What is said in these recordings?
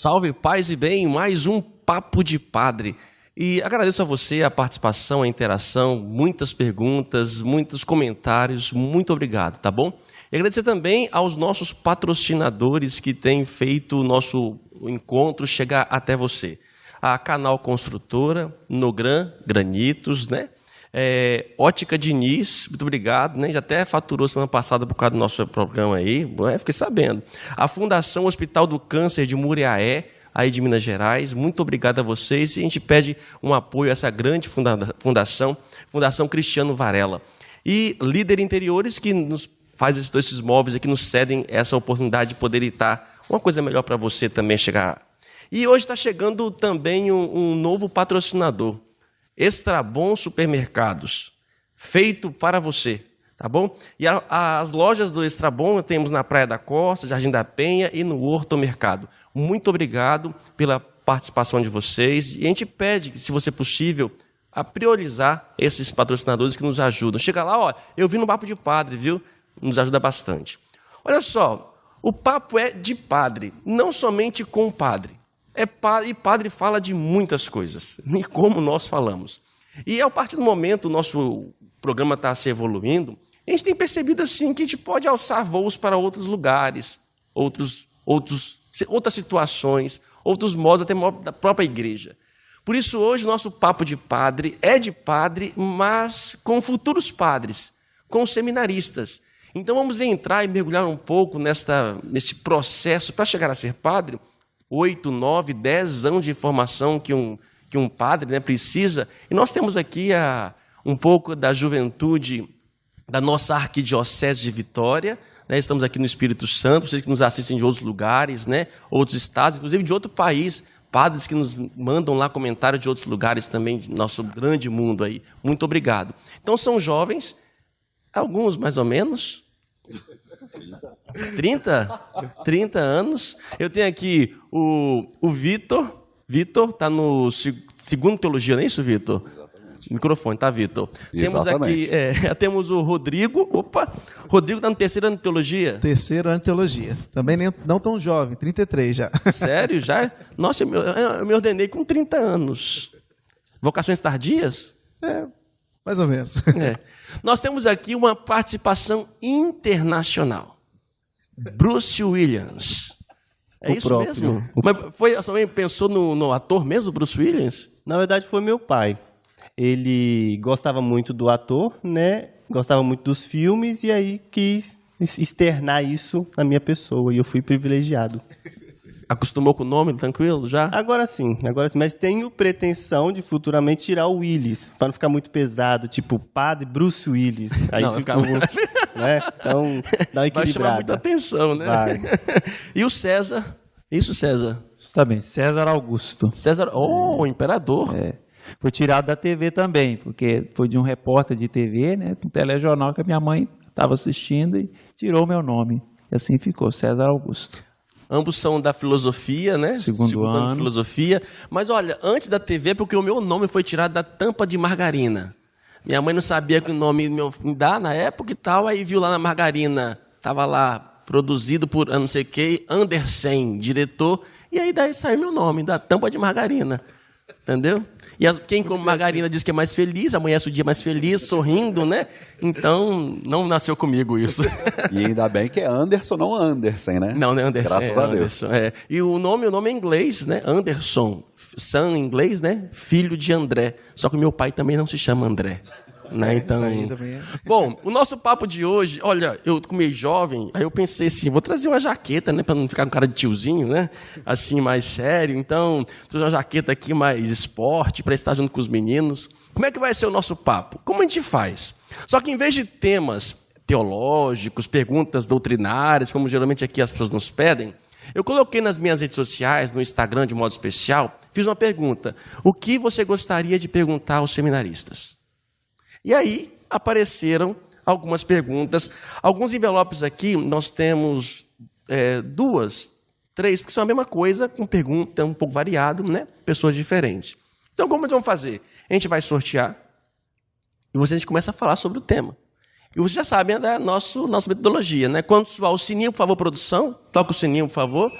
Salve, paz e bem, mais um Papo de Padre. E agradeço a você a participação, a interação, muitas perguntas, muitos comentários, muito obrigado, tá bom? E agradecer também aos nossos patrocinadores que têm feito o nosso encontro chegar até você. A Canal Construtora, Nogran, Granitos, né? Ótica Diniz, muito obrigado, né? Já até faturou semana passada por causa do nosso programa aí, fiquei sabendo. A Fundação Hospital do Câncer de Muriaé, aí de Minas Gerais, muito obrigado a vocês. E a gente pede um apoio a essa grande fundação, Fundação Cristiano Varela. E Líder Interiores, que nos faz esses móveis aqui, nos cedem essa oportunidade de poder estar uma coisa melhor para você também chegar. E hoje está chegando também um novo patrocinador, Extrabom Supermercados, feito para você, tá bom? E as lojas do Extrabom temos na Praia da Costa, Jardim da Penha e no Horto Mercado. Muito obrigado pela participação de vocês. E a gente pede, se você possível, a priorizar esses patrocinadores que nos ajudam. Chega lá, ó, eu vim no Papo de Padre, viu? Nos ajuda bastante. Olha só, o papo é de padre, não somente com o padre. E padre fala de muitas coisas, e como nós falamos. E a partir do momento o nosso programa está se evoluindo, a gente tem percebido assim que a gente pode alçar voos para outros lugares, outras situações, outros modos, até da própria igreja. Por isso hoje o nosso papo de padre é de padre, mas com futuros padres, com seminaristas. Então vamos entrar e mergulhar um pouco nesse processo para chegar a ser padre. 8, 9, 10 anos de formação que um padre, né, precisa. E nós temos aqui um pouco da juventude da nossa arquidiocese de Vitória, né? Estamos aqui no Espírito Santo, vocês que nos assistem de outros lugares, né, outros estados, inclusive de outro país, padres que nos mandam lá comentários de outros lugares também, de nosso grande mundo aí. Muito obrigado. Então são jovens, alguns mais ou menos, 30 anos. Eu tenho aqui o Vitor. Vitor está no segundo teologia, não é isso, Vitor? Exatamente. Microfone, tá, Vitor? Temos aqui, temos o Rodrigo. Opa! Rodrigo está no terceiro ano de teologia? Terceiro ano de teologia. Também não tão jovem, 33 já. Sério? Já? Nossa, eu me ordenei com 30 anos. Vocações tardias? Mais ou menos. Nós temos aqui uma participação internacional. Bruce Williams. É isso próprio mesmo? Mas a sua mãe pensou no ator mesmo, Bruce Williams? Na verdade, foi meu pai. Ele gostava muito do ator, né? Gostava muito dos filmes e aí quis externar isso na minha pessoa. E eu fui privilegiado. Acostumou com o nome, tranquilo, já? Agora sim. Mas tenho pretensão de futuramente tirar o Willis, para não ficar muito pesado, tipo Padre Bruce Willis. Aí não, ficou, né? Então, dá uma equilibrada. Vai chamar muita atenção, né? Vai. E o César? Isso, César? Justamente, César Augusto. César, o imperador. Foi tirado da TV também, porque foi de um repórter de TV, né? Um telejornal que a minha mãe estava assistindo e tirou meu nome. E assim ficou, César Augusto. Ambos são da filosofia, né? Segundo ano de filosofia. Mas olha, antes da TV, porque o meu nome foi tirado da tampa de margarina. Minha mãe não sabia que o nome me dá na época e tal, aí viu lá na margarina, estava lá, produzido por não sei o que, Andersen, diretor, e aí daí saiu meu nome, da tampa de margarina. Entendeu? E quem come margarina diz que é mais feliz, amanhece o dia mais feliz, sorrindo, né? Então, não nasceu comigo isso. E ainda bem que é Anderson, não Andersen, né? Não é Anderson. Graças a Deus. E o nome é inglês, né? Anderson. Son em inglês, né? Filho de André. Só que meu pai também não se chama André. Né? Então, bom, o nosso papo de hoje, olha, eu comi jovem, aí eu pensei assim, vou trazer uma jaqueta, né, para não ficar com cara de tiozinho, né, assim, mais sério. Então, trouxe uma jaqueta aqui mais esporte, para estar junto com os meninos. Como é que vai ser o nosso papo? Como a gente faz? Só que em vez de temas teológicos, perguntas doutrinárias, como geralmente aqui as pessoas nos pedem, eu coloquei nas minhas redes sociais, no Instagram de modo especial, fiz uma pergunta: o que você gostaria de perguntar aos seminaristas? E aí apareceram algumas perguntas. Alguns envelopes aqui, nós temos 2, 3, porque são a mesma coisa, com pergunta um pouco variado, né? Pessoas diferentes. Então, como nós vamos fazer? A gente vai sortear e a gente começa a falar sobre o tema. E vocês já sabem da nossa metodologia, né? Quando soar o sininho, por favor, produção, toca o sininho, por favor,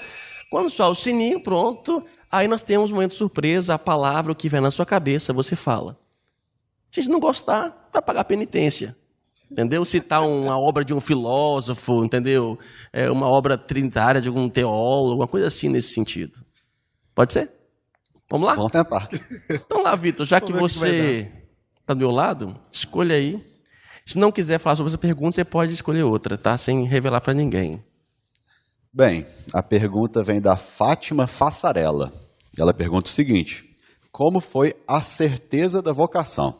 Quando soa o sininho, pronto, aí nós temos um momento de surpresa, a palavra, o que vem na sua cabeça, você fala. Se não gostar, vai pagar penitência. Entendeu? Citar uma obra de um filósofo, entendeu? Uma obra trinitária de algum teólogo, alguma coisa assim nesse sentido. Pode ser? Vamos lá? Vamos tentar. Então lá, Vitor, já que você está do meu lado, escolha aí. Se não quiser falar sobre essa pergunta, você pode escolher outra, tá? Sem revelar para ninguém. Bem, a pergunta vem da Fátima Fassarella. Ela pergunta o seguinte: como foi a certeza da vocação?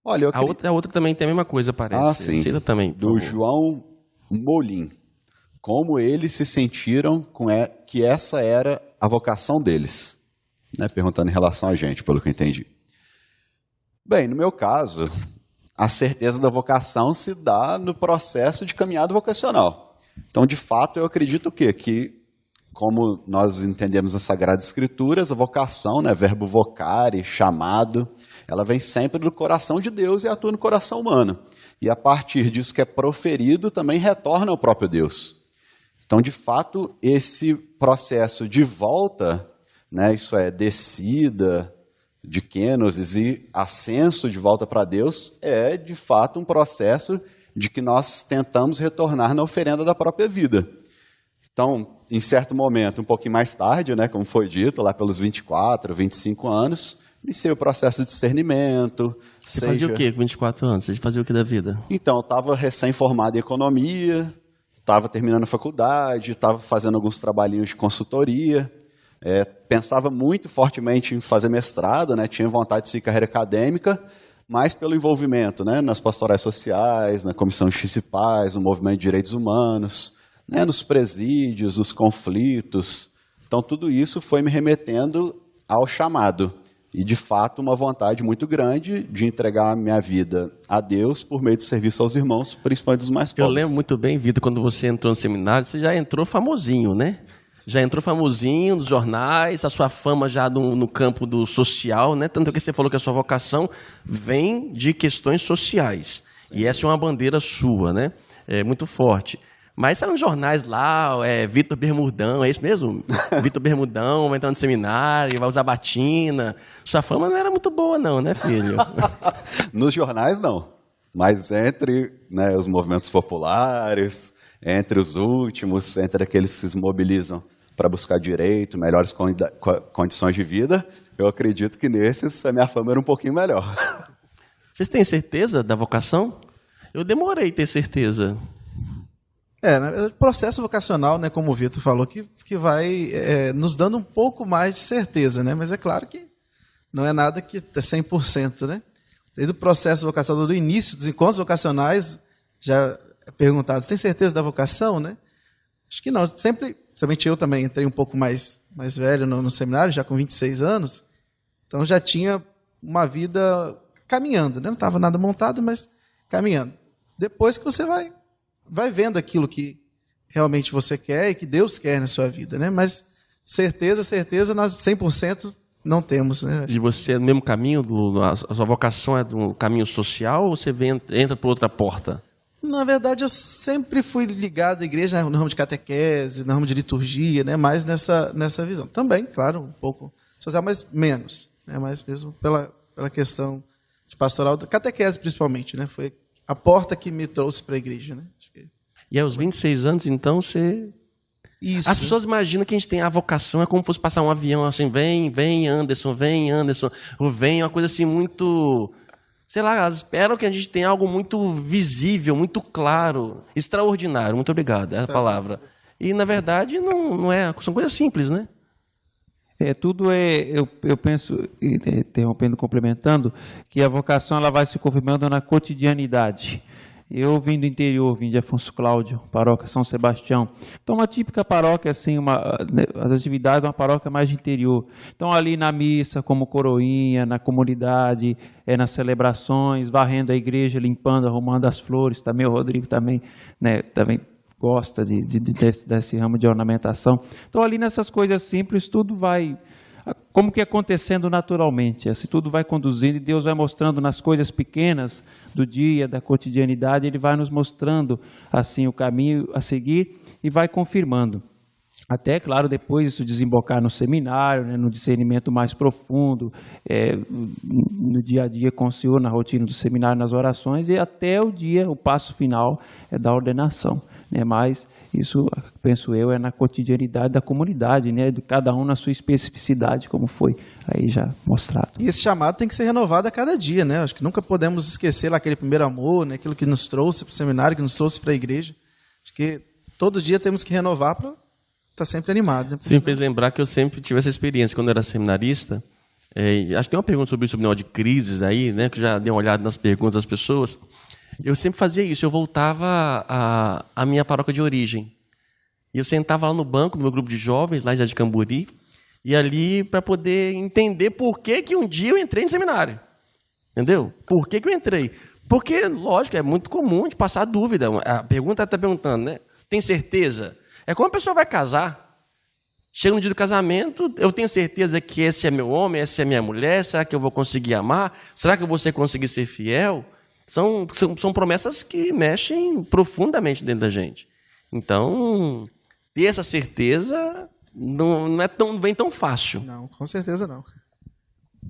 Olha, a outra também tem a mesma coisa, parece. sim. Cita também, do João Molim. Como eles se sentiram com que essa era a vocação deles? Né? Perguntando em relação a gente, pelo que eu entendi. Bem, no meu caso, a certeza da vocação se dá no processo de caminhada vocacional. Então, de fato, eu acredito o quê? Que, como nós entendemos nas Sagradas Escrituras, a vocação, né, verbo vocare, chamado, ela vem sempre do coração de Deus e atua no coração humano. E a partir disso que é proferido, também retorna ao próprio Deus. Então, de fato, esse processo de volta, né, isso é, descida de kenosis e ascenso de volta para Deus, é, de fato, um processo de que nós tentamos retornar na oferenda da própria vida. Então, em certo momento, um pouquinho mais tarde, né, como foi dito, lá pelos 24, 25 anos, iniciei o processo de discernimento. Você fazia o quê com 24 anos? Você fazia o que da vida? Então, eu estava recém-formado em economia, estava terminando a faculdade, estava fazendo alguns trabalhinhos de consultoria, pensava muito fortemente em fazer mestrado, né, tinha vontade de seguir carreira acadêmica, mas pelo envolvimento, né, nas pastorais sociais, na Comissão de Justiça e Paz, no movimento de direitos humanos, né, nos presídios, os conflitos. Então, tudo isso foi me remetendo ao chamado. E, de fato, uma vontade muito grande de entregar a minha vida a Deus por meio do serviço aos irmãos, principalmente dos mais pobres. Eu lembro muito bem, Vitor, quando você entrou no seminário, você já entrou famosinho, né? Já entrou famosinho nos jornais, a sua fama já no campo do social, né? Tanto que você falou que a sua vocação vem de questões sociais. Sim. E essa é uma bandeira sua, né? É muito forte. Mas são jornais lá, Vitor Bermudão, é isso mesmo? Vitor Bermudão vai entrar no seminário, vai usar batina. Sua fama não era muito boa não, né, filho? Nos jornais, não. Mas entre, né, os movimentos populares, entre os últimos, entre aqueles que se mobilizam para buscar direito, melhores condições de vida, eu acredito que nesses a minha fama era um pouquinho melhor. Vocês têm certeza da vocação? Eu demorei a ter certeza. O processo vocacional, né, como o Vitor falou, que vai nos dando um pouco mais de certeza, né? Mas é claro que não é nada que é 100%, né? Desde o processo vocacional, do início dos encontros vocacionais, já é perguntado, você tem certeza da vocação, né? Acho que não. Principalmente eu também entrei um pouco mais velho no seminário, já com 26 anos, então já tinha uma vida caminhando, né? Não estava nada montado, mas caminhando. Depois que você vai vendo aquilo que realmente você quer e que Deus quer na sua vida, né? Mas certeza, nós 100% não temos, né? De você é no mesmo caminho, a sua vocação é do caminho social ou você entra por outra porta? Na verdade, eu sempre fui ligado à igreja no ramo de catequese, no ramo de liturgia, né? Mais nessa visão. Também, claro, um pouco social, mas menos, né? Mais mesmo pela questão de pastoral, catequese principalmente, né? Foi a porta que me trouxe para a igreja, né? E aos 26 anos, então, você... Isso. As pessoas imaginam que a gente tem a vocação, é como se fosse passar um avião assim, vem Anderson, ou vem uma coisa assim muito... Sei lá, elas esperam que a gente tenha algo muito visível, muito claro, extraordinário, muito obrigado, é a palavra. E, na verdade, não é, são coisas simples, né? Eu penso, interrompendo, complementando, que a vocação ela vai se confirmando na cotidianidade. Eu vim do interior, vim de Afonso Cláudio, paróquia São Sebastião. Então, uma típica paróquia, assim, as atividades de uma paróquia mais de interior. Então, ali na missa, como coroinha, na comunidade, nas celebrações, varrendo a igreja, limpando, arrumando as flores. Também o Rodrigo também gosta desse ramo de ornamentação. Então, ali nessas coisas simples, tudo vai... Como que acontecendo naturalmente, assim, tudo vai conduzindo e Deus vai mostrando nas coisas pequenas do dia, da cotidianidade, Ele vai nos mostrando assim o caminho a seguir e vai confirmando. Até, claro, depois isso desembocar no seminário, né, no discernimento mais profundo, no dia a dia com o Senhor, na rotina do seminário, nas orações, e até o passo final da ordenação. Né? Mas isso, penso eu, é na cotidianidade da comunidade, né, de cada um na sua especificidade, como foi aí já mostrado. E esse chamado tem que ser renovado a cada dia, né? Acho que nunca podemos esquecer lá aquele primeiro amor, né? Aquilo que nos trouxe para o seminário, que nos trouxe para a igreja. Acho que todo dia temos que renovar para estar sempre animado. Né? Você me fez lembrar que eu sempre tive essa experiência quando eu era seminarista. Acho que tem uma pergunta sobre isso, sobre de crises aí, né? Que já dei uma olhada nas perguntas das pessoas. Eu sempre fazia isso, eu voltava à minha paróquia de origem. E eu sentava lá no banco do meu grupo de jovens, lá em Jardim Camburi, e ali para poder entender por que um dia eu entrei no seminário. Entendeu? Por que eu entrei? Porque, lógico, é muito comum de passar dúvida. A pergunta está perguntando, né? Tem certeza? É como a pessoa vai casar. Chega no dia do casamento, eu tenho certeza que esse é meu homem, essa é minha mulher, será que eu vou conseguir amar? Será que eu vou conseguir ser fiel? São promessas que mexem profundamente dentro da gente. Então, ter essa certeza não vem tão fácil. Não, com certeza não.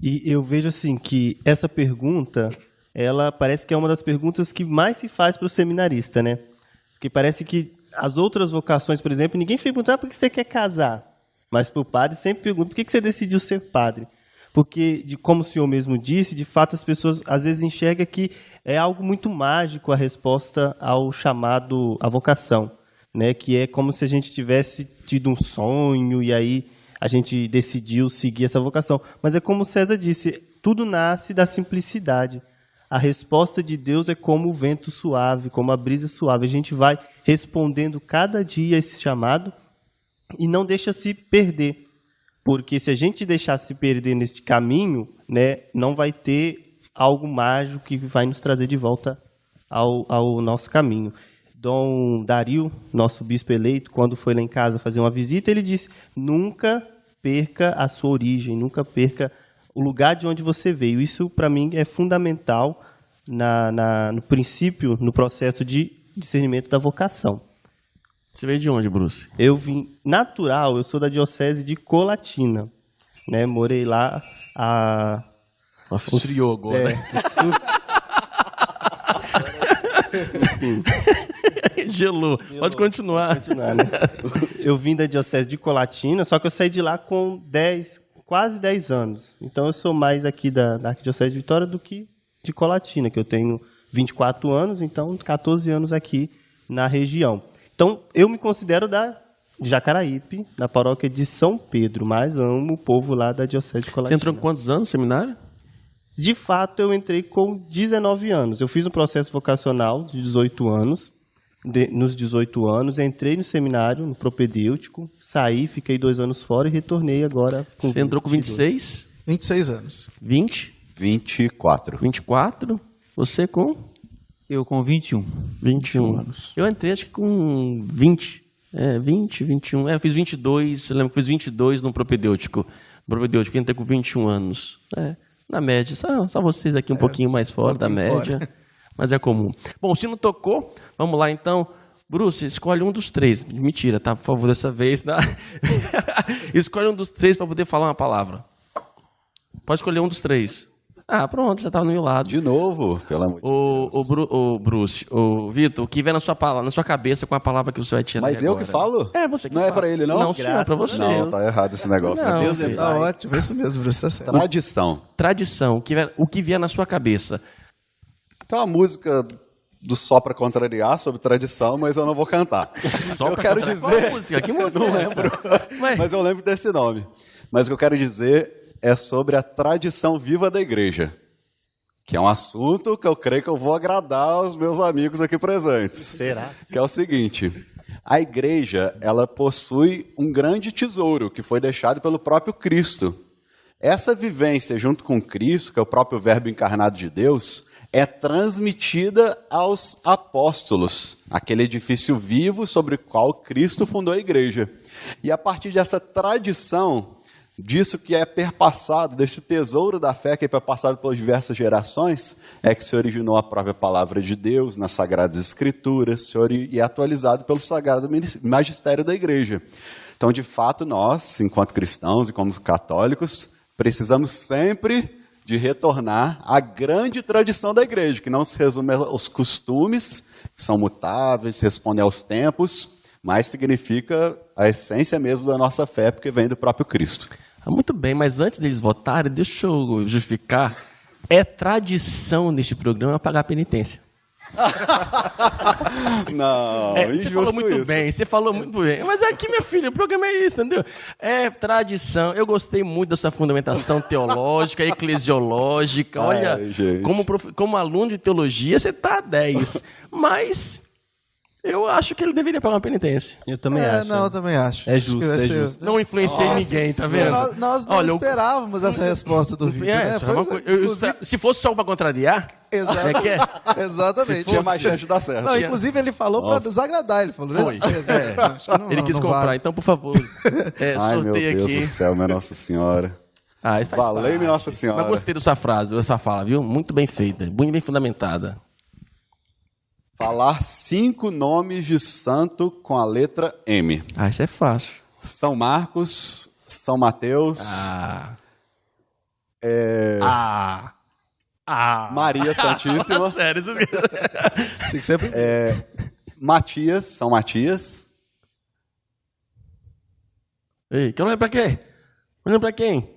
E eu vejo assim que essa pergunta, ela parece que é uma das perguntas que mais se faz para o seminarista, né? Porque parece que as outras vocações, por exemplo, ninguém pergunta por que você quer casar. Mas para o padre sempre pergunta por que você decidiu ser padre. Porque, como o senhor mesmo disse, de fato as pessoas às vezes enxergam que é algo muito mágico a resposta ao chamado, à vocação, né? Que é como se a gente tivesse tido um sonho e aí a gente decidiu seguir essa vocação. Mas é como o César disse, tudo nasce da simplicidade. A resposta de Deus é como o vento suave, como a brisa suave. A gente vai respondendo cada dia esse chamado e não deixa se perder. Porque se a gente deixar se perder neste caminho, né, não vai ter algo mágico que vai nos trazer de volta ao nosso caminho. Dom Dario, nosso bispo eleito, quando foi lá em casa fazer uma visita, ele disse, nunca perca a sua origem, nunca perca o lugar de onde você veio. Isso, para mim, é fundamental no princípio, no processo de discernimento da vocação. Você veio de onde, Bruce? Eu vim natural, eu sou da diocese de Colatina, né? Morei lá Esfriou agora, né? Gelou. Pode continuar. Né? Eu vim da diocese de Colatina, só que eu saí de lá com quase 10 anos. Então eu sou mais aqui da Arquidiocese de Vitória do que de Colatina, que eu tenho 24 anos, então 14 anos aqui na região. Então, eu me considero da Jacaraípe, na paróquia de São Pedro, mas amo o povo lá da Diocese de Colatina. Você entrou com quantos anos no seminário? De fato, eu entrei com 19 anos. Eu fiz um processo vocacional de 18 anos. Nos 18 anos, entrei no seminário, no propedêutico, saí, fiquei 2 anos fora e retornei agora com Você entrou com 26? 26 anos. 20? 24. 24? Você com? Eu com 21. 21 anos. Eu entrei acho que com 20. 20, 21. Eu fiz 22, eu lembro que fiz 22 no propedêutico. Eu entrei com 21 anos. Na média. Só vocês aqui um pouquinho mais fora da média. Fora. Mas é comum. Bom, o sino tocou. Vamos lá, então. Bruce, escolhe um dos 3. Mentira, tá? Por favor, dessa vez. Tá? Escolhe um dos 3 para poder falar uma palavra. Pode escolher um dos 3. Pronto, já estava no meu lado. De novo, pelo amor de Deus. Bruce, Vitor, o que vier na sua cabeça com a palavra que você vai tirar Mas eu agora? que falo? Você que não fala. É para ele, não? Não, senhor, é para você. Não, tá errado esse negócio. Não, Deus tá ótimo, é isso mesmo, Bruce, tá certo. Tradição. O que vier na sua cabeça. Tem uma música do Só Pra Contrariar sobre tradição, mas eu não vou cantar. Eu quero dizer... Qual música? Que música não lembro. Mas eu lembro desse nome. Mas o que eu quero dizer é sobre a tradição viva da igreja, que é um assunto que eu creio que eu vou agradar aos meus amigos aqui presentes. Será? Que é o seguinte, a igreja, ela possui um grande tesouro que foi deixado pelo próprio Cristo. Essa vivência junto com Cristo, que é o próprio Verbo encarnado de Deus, é transmitida aos apóstolos, aquele edifício vivo sobre o qual Cristo fundou a igreja. E a partir dessa tradição, disso que é perpassado, desse tesouro da fé que é perpassado por diversas gerações, é que se originou a própria palavra de Deus nas Sagradas Escrituras e é atualizado pelo Sagrado Magistério da Igreja. Então, de fato, nós, enquanto cristãos e como católicos, precisamos sempre de retornar à grande tradição da igreja, que não se resume aos costumes, que são mutáveis, respondem aos tempos, mas significa a essência mesmo da nossa fé, porque vem do próprio Cristo. Muito bem, mas antes deles votarem, deixa eu justificar. É tradição neste programa pagar a penitência. Não, Você falou muito bem, você falou muito bem. Mas aqui, minha filha, o programa é isso, entendeu? É tradição. Eu gostei muito da sua fundamentação teológica, eclesiológica. Olha, como aluno de teologia, você tá 10. Mas eu acho que ele deveria pagar uma penitência. Eu também acho. Não, eu também acho. É justo, é justo. Não influenciei ninguém, tá vendo? Nós não esperávamos essa resposta do Vitor. Né? Se fosse só para contrariar, exatamente. Tinha mais chance de dar certo. Não, inclusive, ele falou para desagradar. Ele falou, foi. Ele quis comprar. Vale. Então, por favor, ai, sorteio meu Deus aqui. do céu, minha Nossa Senhora. Isso faz Valeu-me Nossa Senhora. Mas gostei da sua frase, da sua fala, viu? Muito bem feita, muito bem fundamentada. Falar 5 nomes de santo com a letra M. Isso é fácil. São Marcos, São Mateus, Maria Santíssima. Sério, Tinha que ser Matias, São Matias. Ei, quer olhar pra quê? Olhando pra quem?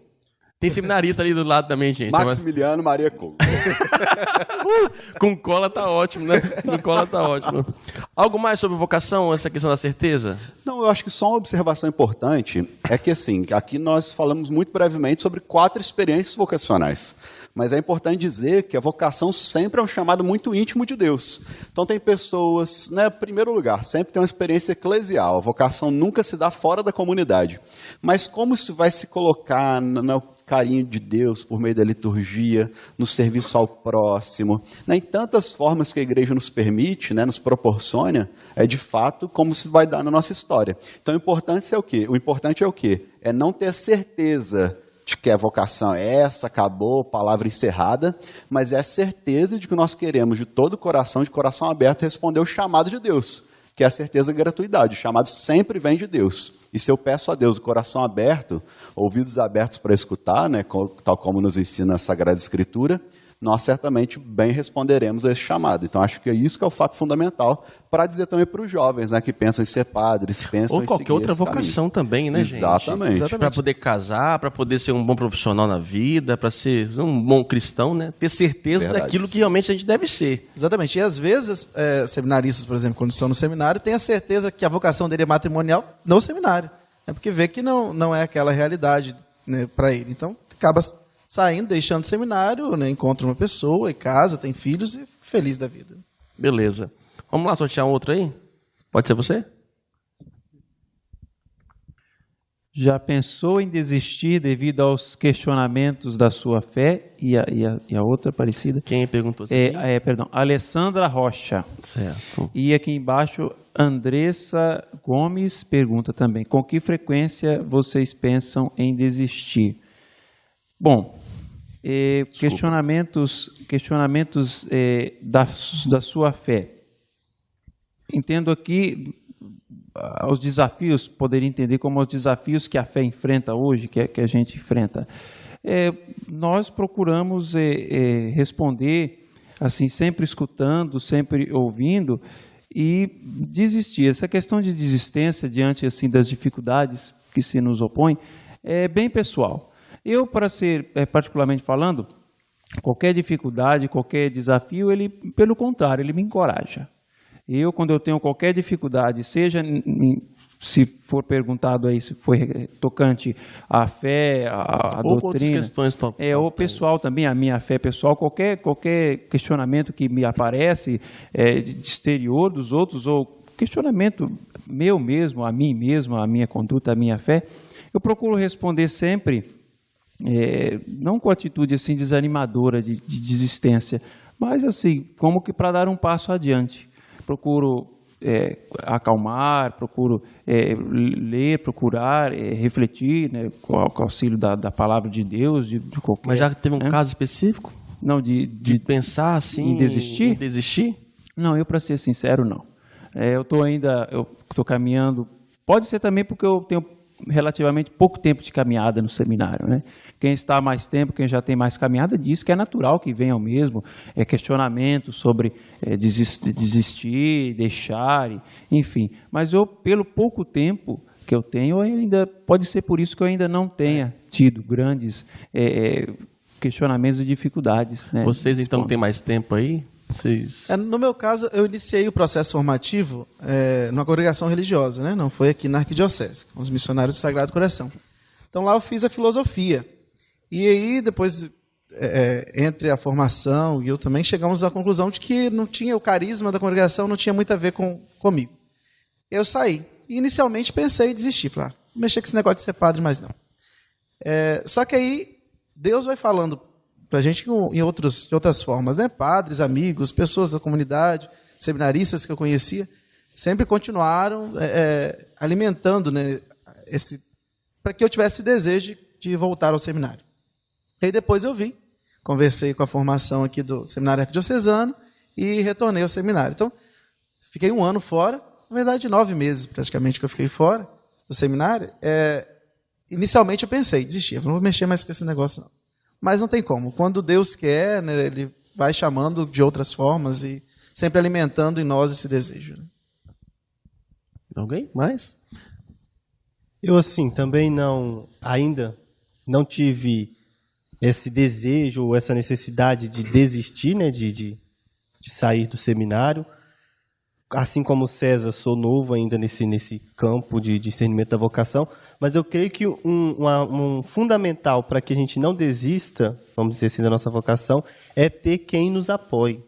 Tem seminarista ali do lado também, gente. Maximiliano Maria Couto. Com cola tá ótimo, né? Com cola tá ótimo. Algo mais sobre vocação, essa questão da certeza? Não, eu acho que só uma observação importante é que, assim, aqui nós falamos muito brevemente sobre 4 experiências vocacionais. Mas é importante dizer que a vocação sempre é um chamado muito íntimo de Deus. Então tem pessoas, né, em primeiro lugar, sempre tem uma experiência eclesial. A vocação nunca se dá fora da comunidade. Mas como se vai se colocar no carinho de Deus por meio da liturgia, no serviço ao próximo, né, em tantas formas que a igreja nos permite, né, nos proporciona, é de fato como se vai dar na nossa história. Então o importante é o quê? O importante é o quê? É não ter certeza de que a vocação é essa, acabou, palavra encerrada, mas é a certeza de que nós queremos, de todo o coração, de coração aberto, responder o chamado de Deus, que é a certeza da gratuidade. O chamado sempre vem de Deus. E se eu peço a Deus o coração aberto, ouvidos abertos para escutar, né, tal como nos ensina a Sagrada Escritura, nós certamente bem responderemos a esse chamado. Então, acho que é isso que é o fato fundamental para dizer também para os jovens, né, que pensam em ser padres, pensam em seguir ou qualquer outra vocação também, né, gente? Exatamente. Para poder casar, para poder ser um bom profissional na vida, para ser um bom cristão, né? Ter certeza daquilo que realmente a gente deve ser. Exatamente. E às vezes, seminaristas, por exemplo, quando estão no seminário, têm a certeza que a vocação dele é matrimonial no seminário. É porque vê que não é aquela realidade, né, para ele. Então, acaba saindo, deixando o seminário, né, encontra uma pessoa e casa, tem filhos e fica feliz da vida. Beleza. Vamos lá sortear um outro aí? Pode ser você? Já pensou em desistir devido aos questionamentos da sua fé? E a outra parecida? Quem perguntou assim? Perdão, Alessandra Rocha. Certo. E aqui embaixo, Andressa Gomes pergunta também: com que frequência vocês pensam em desistir? Bom, questionamentos da sua fé. Entendo aqui os desafios, poderia entender como os desafios que a fé enfrenta hoje, que a gente enfrenta. Nós procuramos responder, assim, sempre escutando, sempre ouvindo e desistir. Essa questão de desistência diante, assim, das dificuldades que se nos opõem é bem pessoal. Eu, para ser particularmente falando, qualquer dificuldade, qualquer desafio, ele, pelo contrário, ele me encoraja. Eu, quando eu tenho qualquer dificuldade, seja, se for perguntado aí, se foi tocante à fé, à doutrina, questões ou pessoal também, a minha fé pessoal, qualquer questionamento que me aparece de exterior dos outros, ou questionamento meu mesmo, a mim mesmo, a minha conduta, a minha fé, eu procuro responder sempre, não com atitude assim desanimadora de desistência, mas assim, como que para dar um passo adiante. Procuro acalmar, procuro ler, procurar, refletir, né, com o auxílio da palavra de Deus, de qualquer... Mas já teve um caso específico? Não, de pensar assim... Em desistir? Em desistir? Não, eu, para ser sincero, não. Eu estou caminhando Pode ser também porque eu tenho relativamente pouco tempo de caminhada no seminário, né? Quem está há mais tempo, quem já tem mais caminhada, diz que é natural que venham mesmo questionamentos sobre desistir, deixar, enfim. Mas eu, pelo pouco tempo que eu tenho, ainda pode ser por isso que eu ainda não tenha tido grandes questionamentos e dificuldades, né? Vocês, então, têm mais tempo aí? No meu caso, eu iniciei o processo formativo numa congregação religiosa, né? Não foi aqui na Arquidiocese, com os missionários do Sagrado Coração. Então lá eu fiz a filosofia. E aí, depois, entre a formação e eu também, chegamos à conclusão de que não tinha o carisma da congregação, não tinha muito a ver comigo. Eu saí. E inicialmente pensei em desistir. Falei, não mexer com esse negócio de ser padre mais não. Só que aí, Deus vai falando para a gente de outras formas, né? Padres, amigos, pessoas da comunidade, seminaristas que eu conhecia, sempre continuaram alimentando, né, para que eu tivesse desejo de voltar ao seminário. E aí depois eu vim, conversei com a formação aqui do Seminário Arquidiocesano e retornei ao seminário. Então, fiquei 1 ano fora, na verdade 9 meses praticamente que eu fiquei fora do seminário. Inicialmente eu pensei, desistir, não vou mexer mais com esse negócio não. Mas não tem como. Quando Deus quer, né, Ele vai chamando de outras formas e sempre alimentando em nós esse desejo. Né? Alguém mais? Eu, assim, também ainda não tive esse desejo ou essa necessidade de desistir, né, de sair do seminário. Assim como o César, sou novo ainda nesse campo de discernimento da vocação, mas eu creio que um fundamental para que a gente não desista, vamos dizer assim, da nossa vocação, é ter quem nos apoie.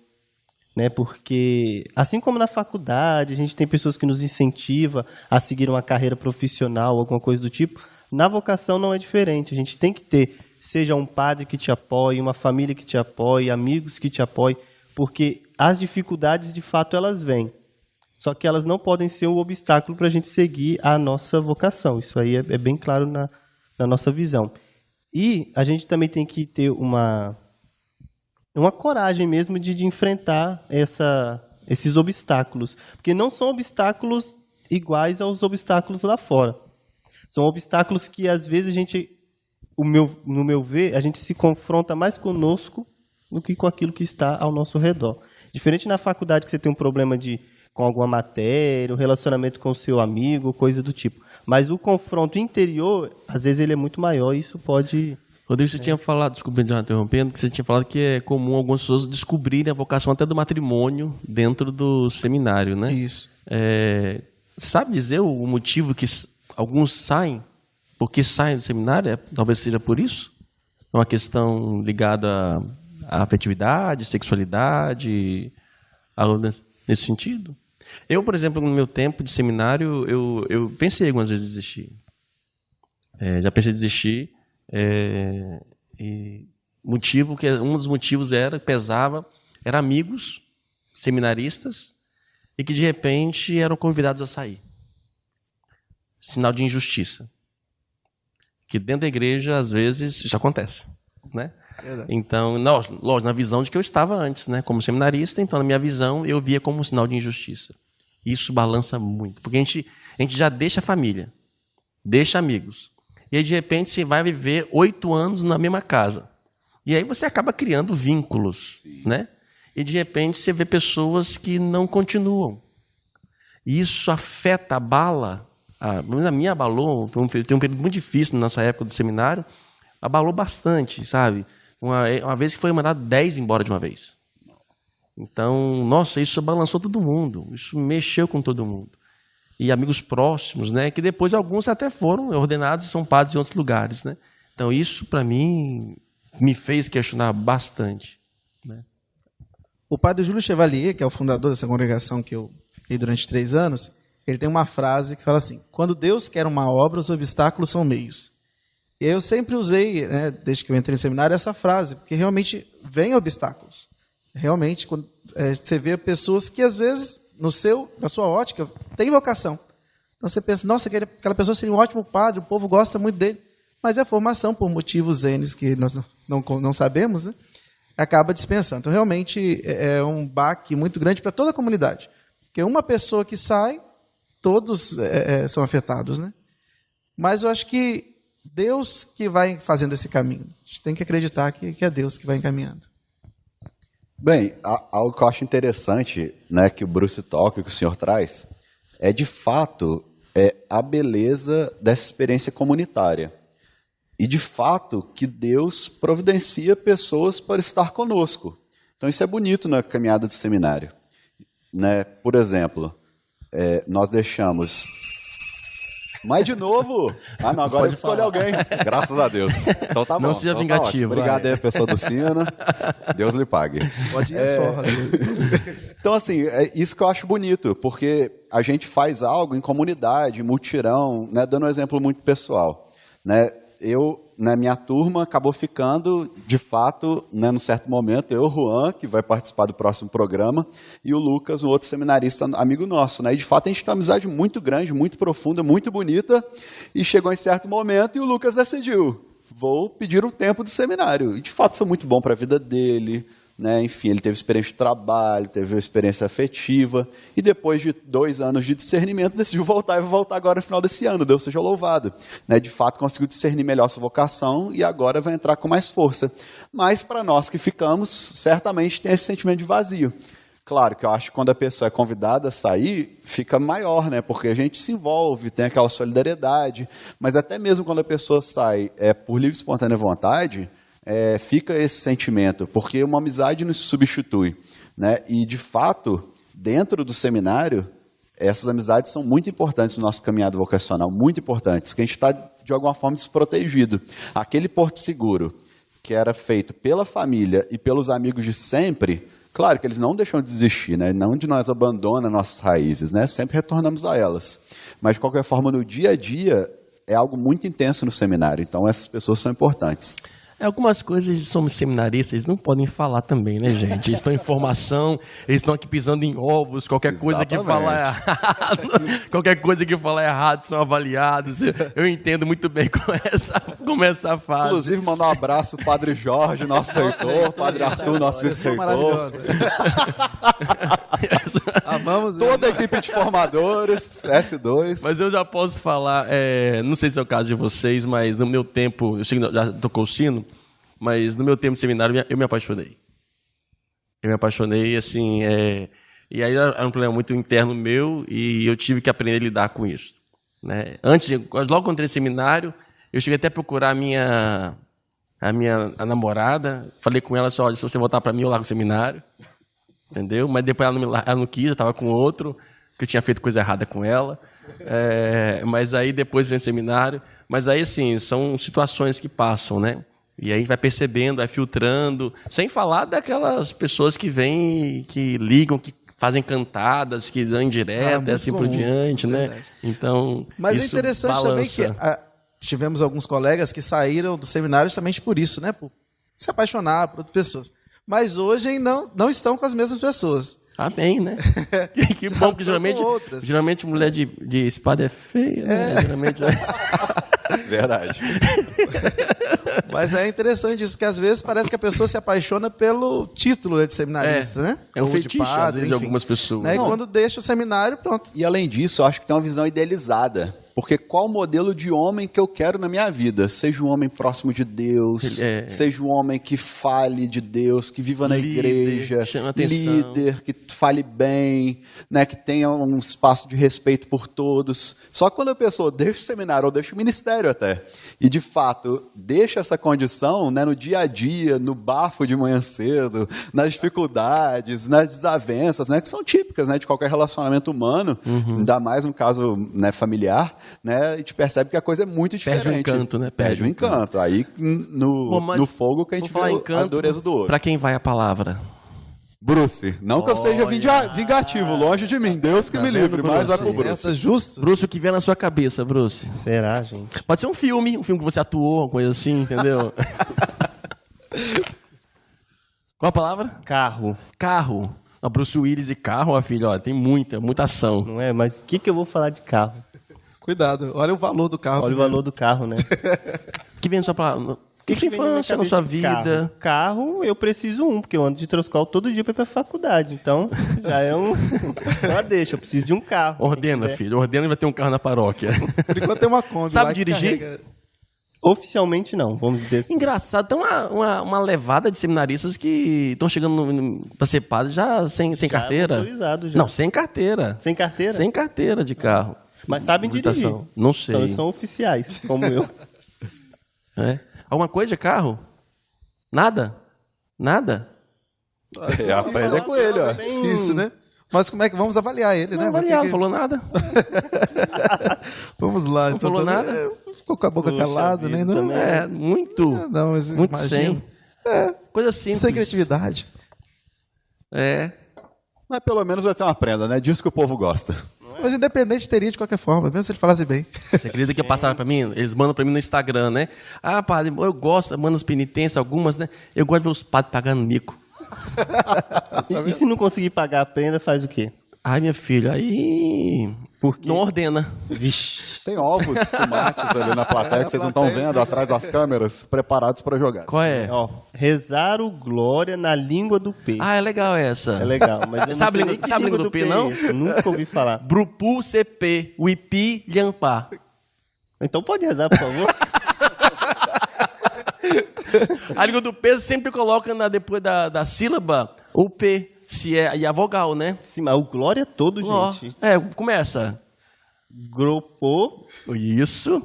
Né? Porque, assim como na faculdade, a gente tem pessoas que nos incentivam a seguir uma carreira profissional, alguma coisa do tipo, na vocação não é diferente. A gente tem que ter, seja um padre que te apoie, uma família que te apoie, amigos que te apoiem, porque as dificuldades, de fato, elas vêm. Só que elas não podem ser um obstáculo para a gente seguir a nossa vocação. Isso aí é bem claro na nossa visão. E a gente também tem que ter uma coragem mesmo de enfrentar esses obstáculos. Porque não são obstáculos iguais aos obstáculos lá fora. São obstáculos que, às vezes, no meu ver, a gente se confronta mais conosco do que com aquilo que está ao nosso redor. Diferente na faculdade, que você tem um problema com alguma matéria, um relacionamento com o seu amigo, coisa do tipo. Mas o confronto interior, às vezes, ele é muito maior e isso pode... Rodrigo, você tinha falado, desculpa me interrompendo, que você tinha falado que é comum algumas pessoas descobrirem a vocação até do matrimônio dentro do seminário, né? Isso. Você sabe dizer o motivo que alguns saem? Por que saem do seminário? Talvez seja por isso? É uma questão ligada à afetividade, sexualidade, algo nesse sentido? Eu, por exemplo, no meu tempo de seminário, eu pensei algumas vezes em desistir. Já pensei em desistir. E um dos motivos pesava amigos seminaristas e que de repente eram convidados a sair. Sinal de injustiça. Que dentro da igreja, às vezes, isso acontece, né? Então, lógico, na visão de que eu estava antes, né, como seminarista, então na minha visão eu via como um sinal de injustiça. Isso balança muito, porque a gente já deixa a família, deixa amigos, e aí de repente você vai viver 8 anos na mesma casa, e aí você acaba criando vínculos, né? E de repente você vê pessoas que não continuam. E isso afeta, abala, pelo menos a minha abalou, tem um período muito difícil nessa época do seminário, abalou bastante, sabe? Uma vez que foi mandado 10 embora de uma vez. Então, nossa, isso balançou todo mundo. Isso mexeu com todo mundo. E amigos próximos, né? Que depois alguns até foram ordenados e são padres em outros lugares, né? Então, isso, para mim, me fez questionar bastante. Né? O padre Júlio Chevalier, que é o fundador dessa congregação que eu fiquei durante 3 anos, ele tem uma frase que fala assim: quando Deus quer uma obra, os obstáculos são meios. E eu sempre usei, né, desde que eu entrei no seminário, essa frase, porque realmente vem obstáculos. Realmente, quando você vê pessoas que, às vezes, na sua ótica, têm vocação. Então você pensa, nossa, aquela pessoa seria um ótimo padre, o povo gosta muito dele. Mas é a formação, por motivos N que nós não sabemos, né, acaba dispensando. Então, realmente, é um baque muito grande para toda a comunidade. Porque uma pessoa que sai, todos são afetados, né? Mas eu acho que Deus que vai fazendo esse caminho. A gente tem que acreditar que é Deus que vai encaminhando. Bem, algo que eu acho interessante, né, que o Bruce toca, que o senhor traz, é de fato a beleza dessa experiência comunitária. E de fato que Deus providencia pessoas para estar conosco. Então isso é bonito na caminhada do seminário. Né? Por exemplo, nós deixamos... Mas de novo? Ah, não, agora eu escolhi alguém. Graças a Deus. Então tá bom. Não seja então, vingativo. Tá obrigado aí, pessoa do Sino. Deus lhe pague. Pode ir às forras. Então, assim, é isso que eu acho bonito, porque a gente faz algo em comunidade, mutirão, né? Dando um exemplo muito pessoal. Né? Na minha turma, acabou ficando, de fato, né, num certo momento, eu, o Juan, que vai participar do próximo programa, e o Lucas, um outro seminarista amigo nosso. Né? E, de fato, a gente tem uma amizade muito grande, muito profunda, muito bonita, e chegou em certo momento e o Lucas decidiu, vou pedir um tempo do seminário. E, de fato, foi muito bom para a vida dele. Né? Enfim, ele teve experiência de trabalho, teve uma experiência afetiva, e depois de 2 anos de discernimento, decidiu voltar, e vai voltar agora no final desse ano, Deus seja louvado. Né? De fato, conseguiu discernir melhor sua vocação, e agora vai entrar com mais força. Mas, para nós que ficamos, certamente tem esse sentimento de vazio. Claro que eu acho que quando a pessoa é convidada a sair, fica maior, né? Porque a gente se envolve, tem aquela solidariedade, mas até mesmo quando a pessoa sai por livre e espontânea vontade, fica esse sentimento, porque uma amizade não se substitui. Né? E, de fato, dentro do seminário, essas amizades são muito importantes no nosso caminhado vocacional, muito importantes, que a gente está, de alguma forma, desprotegido. Aquele porto seguro que era feito pela família e pelos amigos de sempre, claro que eles não deixam de existir, né? Não de nós abandonam nossas raízes, né? Sempre retornamos a elas. Mas, de qualquer forma, no dia a dia, é algo muito intenso no seminário, então essas pessoas são importantes. Algumas coisas somos seminaristas, eles não podem falar também, né, gente? Eles estão em formação, eles estão aqui pisando em ovos, qualquer coisa que falar qualquer coisa que falar errado são avaliados. Eu entendo muito bem como essa fase. Inclusive, mandar um abraço ao Padre Jorge, nosso reitor, Padre Arthur, nosso vice-reitor. Maravilhosa. Amamos toda a equipe de formadores, S2. Mas eu já posso falar, não sei se é o caso de vocês, mas no meu tempo, eu sei que já tocou o sino, mas no meu tempo de seminário eu me apaixonei. Eu me apaixonei, assim, e aí era um problema muito interno meu e eu tive que aprender a lidar com isso. Né? Logo quando entrei no seminário, eu cheguei até a procurar a minha namorada, falei com ela só, olha, se você voltar para mim, eu largo o seminário. Entendeu? Mas depois ela não quis, eu estava com outro, que eu tinha feito coisa errada com ela. Mas aí depois vem o seminário. Mas aí, assim, são situações que passam, né? E aí a gente vai percebendo, vai filtrando, sem falar daquelas pessoas que vêm, que ligam, que fazem cantadas, que dão indireta, assim por diante, né? Então, mas isso é interessante balança. também que tivemos alguns colegas que saíram do seminário justamente por isso, né? Por se apaixonar por outras pessoas. Mas hoje não estão com as mesmas pessoas. Amém, né? Que bom, porque geralmente mulher de espada é feia, né? Geralmente... Verdade. Mas é interessante isso, porque às vezes parece que a pessoa se apaixona pelo título de seminarista, né? É um Ou fetiche, padre, às vezes, de algumas pessoas. Né? E quando deixa o seminário, pronto. E além disso, eu acho que tem uma visão idealizada. Porque qual modelo de homem que eu quero na minha vida? Seja um homem próximo de Deus, seja um homem que fale de Deus, que viva na igreja, líder, que fale bem, né, que tenha um espaço de respeito por todos. Só que quando a pessoa deixa o seminário, ou deixa o ministério até, e de fato deixa essa condição, né, no dia a dia, no bafo de manhã cedo, nas dificuldades, nas desavenças, né, que são típicas, né, de qualquer relacionamento humano, ainda mais no caso, né, familiar, né, a gente percebe que a coisa é muito diferente. Perde o encanto, né? Perde o encanto. Aí, no fogo que a gente vê a dureza do outro. Para quem vai a palavra? Bruce, não que eu seja vingativo, longe de mim, Deus que me livre, mas vai pro Bruce. Justo? Bruce, o que vem na sua cabeça, Bruce? Será, gente? Pode ser um filme que você atuou, uma coisa assim, entendeu? Qual a palavra? Carro. Carro. Bruce Willis e carro, ó, filho, ó, tem muita ação. Não é? Mas o que eu vou falar de carro? Cuidado, olha o valor do carro. Olha o valor do carro, né? Que vem na sua palavra? que sua vem na minha infância, na cabeça sua de vida. Carro, eu preciso porque eu ando de Transcol todo dia para ir para a faculdade. Então, já é uma deixa, eu preciso de um carro. Ordena, filho. Ordena e vai ter um carro na paróquia. Por enquanto tem uma Kombi Sabe lá que dirigir? carrega- Oficialmente não, vamos dizer assim. Engraçado, tem uma levada de seminaristas que estão chegando para ser padre já sem carteira. Autorizado já. Não, sem carteira. Sem carteira? Sem carteira de carro. Mas sabem dirigir. Habilitação. Não sei. Então, eles são oficiais, como eu. É. Alguma coisa de carro? Nada? Nada? Aprender com ele, ó. Difícil, né? Mas como é que vamos avaliar ele, né? Não, Mas avaliar, que- não falou nada. Vamos lá. Não então, falou também, nada? Ficou com a boca Puxa calada, né? vida, Não, também. É, muito. não, mas Muito imagino. sem. Coisa simples. Sem criatividade. É. Mas pelo menos vai ter uma prenda, né? Disso que o povo gosta. Mas independente teria de qualquer forma, mesmo se ele falasse bem. Você acredita que passaram pra mim? Eles mandam pra mim no Instagram, né? Ah, padre, eu gosto, mando as penitências, algumas, né? Eu gosto de ver os padres pagando mico. E se não conseguir pagar a prenda, faz o quê? Ai, minha filha, aí. Por quê? Não ordena. Vixe. Tem ovos, tomates ali na plateia que vocês não estão vendo atrás das câmeras, preparados para jogar. Qual é? Ó, rezar o glória na língua do P. Ah, é legal essa. É legal, mas eu não Sabe sei língua- nem que sabe língua língua do P, é não? esse. Nunca ouvi falar. Brupu CP, Wipi Lhampá. Então pode rezar, por favor? A língua do P sempre coloca depois da sílaba o P, se é, e a vogal, né? Sim, mas o glória todo, Ó, gente. começa. Gropô, Isso.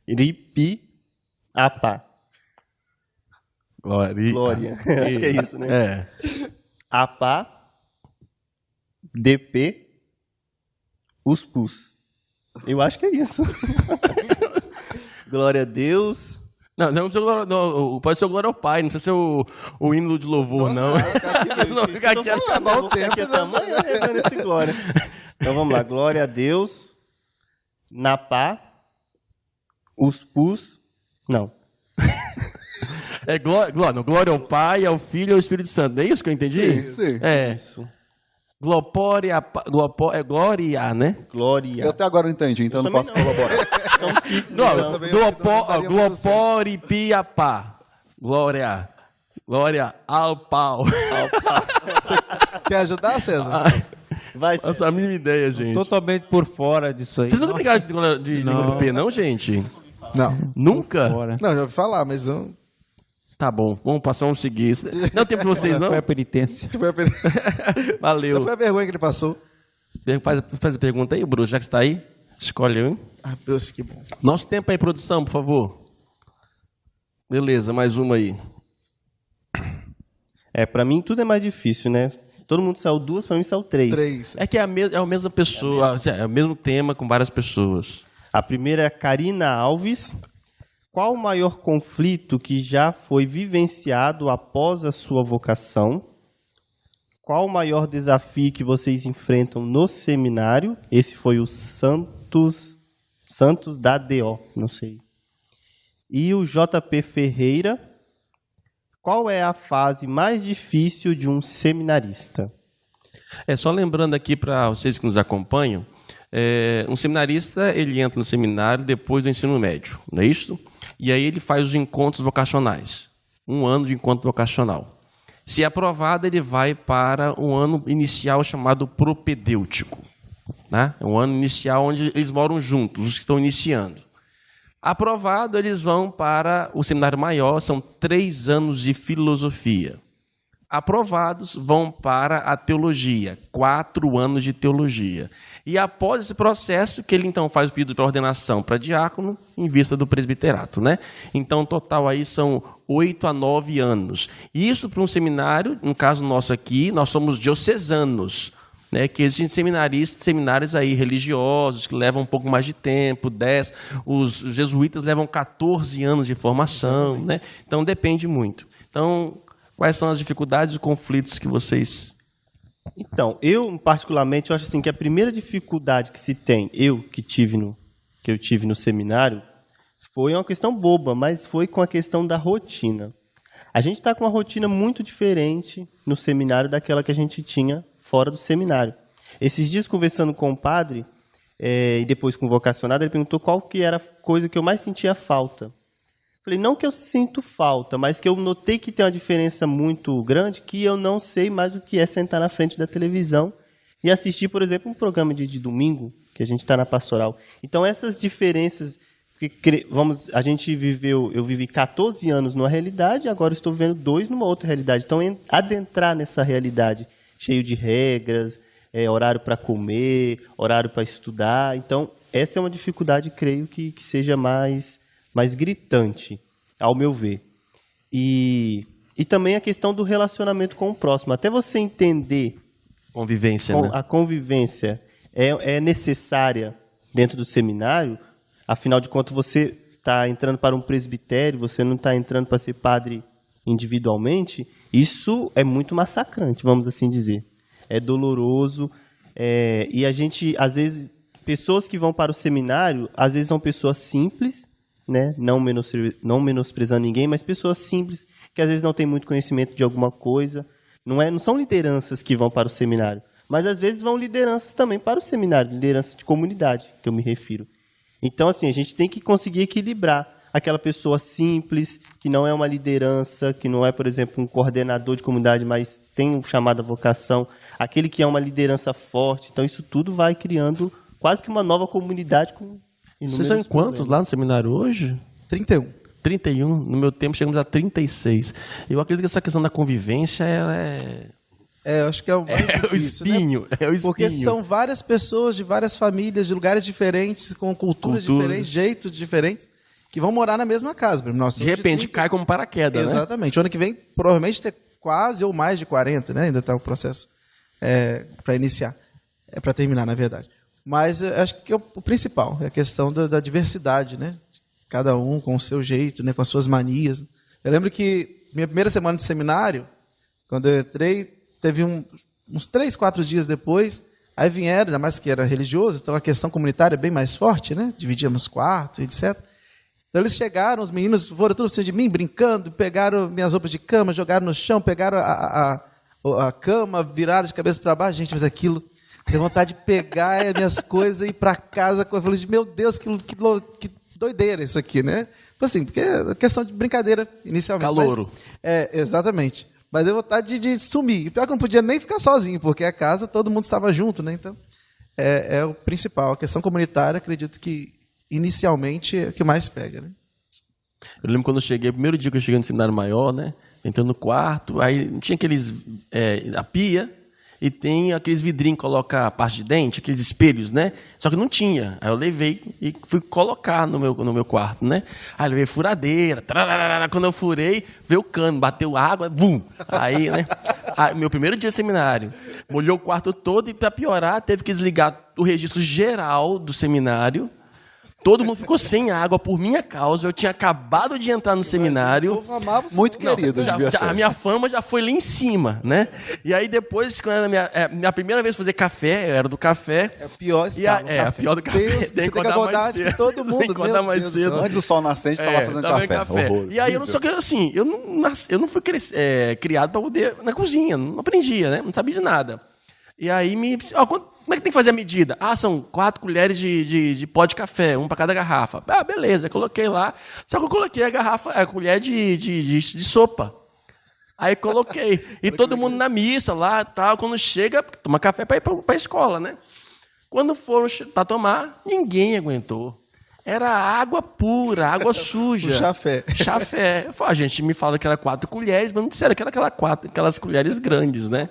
ripi, apá. Glória. Acho que é isso, né? É. Apá, DP, uspus. Eu acho que é isso. Glória a Deus. Não, pode ser o Glória ao Pai, não precisa ser o hino de louvor, não. Não, fica aqui. Vou ficar aqui até amanhã rezando esse glória. Então vamos lá. Glória a Deus, napá, uspus. Não. É glória ao Pai, ao Filho e ao Espírito Santo. É isso que eu entendi? Sim. É. Isso. Glória, glória, né? Glória. Eu até agora não entendi, então eu não também posso não. colaborar. Estamos quites, Não, então. gloporipiapá. Glória. Glória ao pau. Quer ajudar, César? Vai ser. Nossa, a mínima ideia, gente. Totalmente por fora disso aí. Vocês nunca pegaram de língua do P, não, gente? Não. Nunca? Fora. Não, já ouvi falar, mas não. Tá bom, vamos seguir. Isso não tem pra vocês, não? Foi a penitência. Já Valeu. foi a vergonha que ele passou. Faz a pergunta aí, Bruno, já que você está aí. Escolhe um. Ah, Deus, que bom. Nosso tempo aí, produção, por favor. Beleza, mais uma aí. Pra mim tudo é mais difícil, né? Todo mundo saiu duas, pra mim saiu três. 3. É que é a mesma pessoa, é o mesmo tema com várias pessoas. A primeira é a Karina Alves. Qual o maior conflito que já foi vivenciado após a sua vocação? Qual o maior desafio que vocês enfrentam no seminário? Esse foi o Santos da DO, não sei. E o JP Ferreira. Qual é a fase mais difícil de um seminarista? Só lembrando aqui para vocês que nos acompanham, um seminarista, ele entra no seminário depois do ensino médio, não é isso? E aí ele faz os encontros vocacionais. 1 ano de encontro vocacional. Se aprovado, ele vai para um ano inicial chamado propedêutico. Né? É um ano inicial onde eles moram juntos, os que estão iniciando. Aprovado, eles vão para o seminário maior, são 3 anos de filosofia. Aprovados, vão para a teologia, 4 anos de teologia. E após esse processo, que ele então faz o pedido para ordenação para diácono, em vista do presbiterato, né? Então, total aí são 8 a 9 anos. E isso para um seminário, no caso nosso aqui, nós somos diocesanos, né, que existem seminários aí religiosos que levam um pouco mais de tempo, 10, os jesuítas levam 14 anos de formação, né? Então depende muito. Então, quais são as dificuldades e conflitos que vocês... Então, eu particularmente eu acho assim que a primeira dificuldade que se tem, que eu tive no seminário, foi uma questão boba, mas foi com a questão da rotina. A gente está com uma rotina muito diferente no seminário daquela que a gente tinha fora do seminário. Esses dias, conversando com o padre, e depois com o vocacionado, ele perguntou qual que era a coisa que eu mais sentia falta. Falei, não que eu sinto falta, mas que eu notei que tem uma diferença muito grande, que eu não sei mais o que é sentar na frente da televisão e assistir, por exemplo, um programa de domingo, que a gente está na pastoral. Então, essas diferenças, a gente viveu, eu vivi 14 anos numa realidade, agora estou vivendo 2 numa outra realidade. Então, adentrar nessa realidade, cheio de regras, horário para comer, horário para estudar. Então, essa é uma dificuldade, creio, que seja mais gritante, ao meu ver. E também a questão do relacionamento com o próximo. Até você entender Convivência, né? a convivência é necessária dentro do seminário, afinal de contas, você está entrando para um presbitério, você não está entrando para ser padre individualmente, isso é muito massacrante, vamos assim dizer. É doloroso, e a gente, às vezes, pessoas que vão para o seminário, às vezes são pessoas simples, né? Não menosprezando ninguém, mas pessoas simples, que às vezes não têm muito conhecimento de alguma coisa. Não são lideranças que vão para o seminário, mas às vezes vão lideranças também para o seminário, lideranças de comunidade, que eu me refiro. Então, assim, a gente tem que conseguir equilibrar aquela pessoa simples, que não é uma liderança, que não é, por exemplo, um coordenador de comunidade, mas tem chamada vocação, aquele que é uma liderança forte. Então, isso tudo vai criando quase que uma nova comunidade com inúmeros Vocês são em quantos problemas. lá no seminário hoje? 31. 31. No meu tempo chegamos a 36. Eu acredito que essa questão da convivência ela Eu acho que é o mais difícil, o espinho. né? É o espinho. Porque são várias pessoas de várias famílias, de lugares diferentes, com culturas diferentes, jeitos diferentes, que vão morar na mesma casa. Nós De repente cai como paraquedas, né? Exatamente. O ano que vem, provavelmente, ter quase ou mais de 40, né? Ainda está o processo para iniciar. Para terminar, na verdade. Mas eu acho que o principal é a questão da diversidade, né? Cada um com o seu jeito, né? Com as suas manias. Eu lembro que minha primeira semana de seminário, quando eu entrei, teve uns 3, 4 dias depois, aí vieram, ainda mais que era religioso, então a questão comunitária é bem mais forte, né? Dividíamos quarto, etc. Então eles chegaram, os meninos foram tudo assim de mim, brincando, pegaram minhas roupas de cama, jogaram no chão, pegaram a cama, viraram de cabeça para baixo. Gente, fez aquilo. Deu vontade de pegar as minhas coisas e ir para casa. Eu falei, meu Deus, que doideira isso aqui, né? Assim, porque é questão de brincadeira inicialmente. Calouro. Mas, exatamente. Mas deu vontade de sumir. E pior que eu não podia nem ficar sozinho, porque a casa todo mundo estava junto, né? Então, é o principal. A questão comunitária, acredito que inicialmente é o que mais pega, né? Eu lembro quando eu cheguei, o primeiro dia que eu cheguei no seminário maior, né? Entrando no quarto, aí tinha aqueles... a pia, e tem aqueles vidrinhos que coloca a parte de dente, aqueles espelhos, né? Só que não tinha. Aí eu levei e fui colocar no meu quarto, né? Aí eu levei furadeira, trararara. Quando eu furei, veio o cano, bateu água, bum! Aí, né? Aí, meu primeiro dia de seminário, molhou o quarto todo e, para piorar, teve que desligar o registro geral do seminário. Todo mundo ficou sem água por minha causa. Eu tinha acabado de entrar no seminário. Muito querido, devia ser. A minha fama já foi lá em cima, né? E aí depois, quando era minha primeira vez fazer café, eu era do café. É o pior estado. A pior do café. Deus, tem que acordar mais todo mundo. Tem que acordar mais cedo. Antes do sol nascente, estava fazendo café. Horror. E aí eu não sou que assim, eu não fui criado para poder na cozinha, não aprendia, né? Não sabia de nada. E aí como é que tem que fazer a medida? São 4 colheres de pó de café, um para cada garrafa. Beleza, eu coloquei lá. Só que eu coloquei a colher de sopa. Aí coloquei. E todo mundo na missa lá, tal. Quando chega, toma café para ir para a escola, né? Quando foram para tomar, ninguém aguentou. Era água pura, água suja. O chafé. Chafé. A gente me fala que era 4 colheres, mas não disseram que era aquelas colheres grandes, né?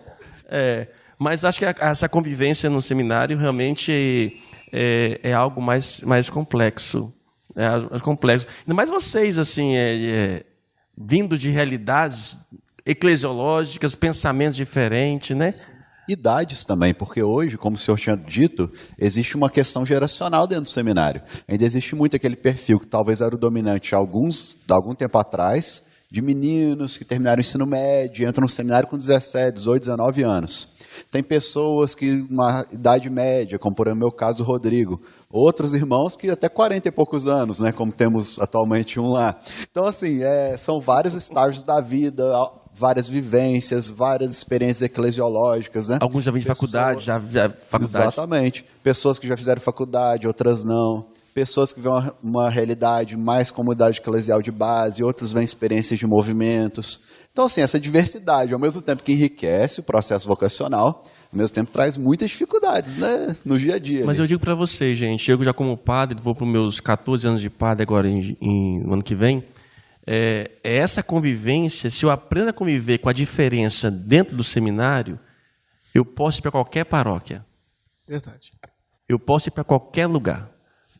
Mas acho que essa convivência no seminário realmente é algo mais complexo. Mais complexo. Ainda mais vocês, assim, vindo de realidades eclesiológicas, pensamentos diferentes, né? Idades também, porque hoje, como o senhor tinha dito, existe uma questão geracional dentro do seminário. Ainda existe muito aquele perfil que talvez era o dominante há algum tempo atrás, de meninos que terminaram o ensino médio, entram no seminário com 17, 18, 19 anos. Tem pessoas que, uma idade média, como por exemplo, no meu caso, o Rodrigo. Outros irmãos que até 40 e poucos anos, né, como temos atualmente um lá. Então, assim, são vários estágios da vida, várias vivências, várias experiências eclesiológicas, né? Alguns já vêm de faculdade, já faculdade. Exatamente. Pessoas que já fizeram faculdade, outras não. pessoas que vêem uma realidade mais comunidade eclesial de base, outros vêem experiências de movimentos. Então, assim, essa diversidade, ao mesmo tempo que enriquece o processo vocacional, ao mesmo tempo traz muitas dificuldades, né, no dia a dia. Mas eu digo para vocês, gente, eu já como padre, vou para os meus 14 anos de padre agora no ano que vem, essa convivência, se eu aprendo a conviver com a diferença dentro do seminário, eu posso ir para qualquer paróquia. Verdade. Eu posso ir para qualquer lugar,